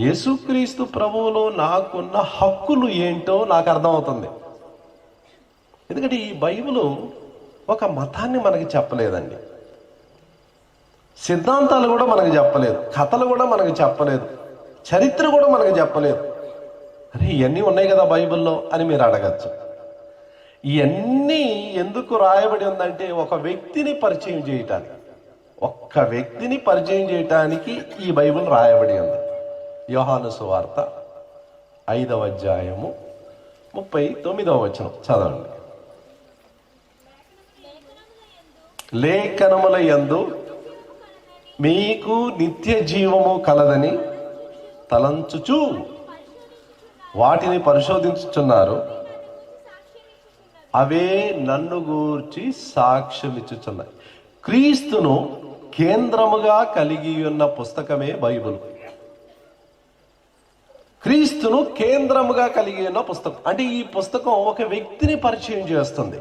యేసుక్రీస్తు ప్రభువులో నాకున్న హక్కులు ఏంటో నాకు అర్థమవుతుంది. ఎందుకంటే ఈ బైబిల్ ఒక మతాన్ని మనకి చెప్పలేదండి, సిద్ధాంతాలు కూడా మనకు చెప్పలేదు, కథలు కూడా మనకు చెప్పలేదు, చరిత్ర కూడా మనకు చెప్పలేదు. అరే ఇవన్నీ ఉన్నాయి కదా బైబిల్లో అని మీరు అడగచ్చు. ఇవన్నీ ఎందుకు రాయబడి ఉందంటే ఒక వ్యక్తిని పరిచయం చేయటానికి, ఒక్క వ్యక్తిని పరిచయం చేయటానికి ఈ బైబిల్ రాయబడి ఉంది. యోహాను సువార్త 5వ అధ్యాయము 39వ వచనం చదవండి. లేఖనముల యందు మీకు నిత్య జీవము కలదని తలంచుచు వాటిని పరిశోధించుచున్నారు, అవే నన్ను గూర్చి సాక్ష్యమిచ్చుచున్నాయి. క్రీస్తును కేంద్రముగా కలిగి ఉన్న పుస్తకమే బైబిల్. క్రీస్తును కేంద్రముగా కలిగి ఉన్న పుస్తకం అంటే ఈ పుస్తకం ఒక వ్యక్తిని పరిచయం చేస్తుంది.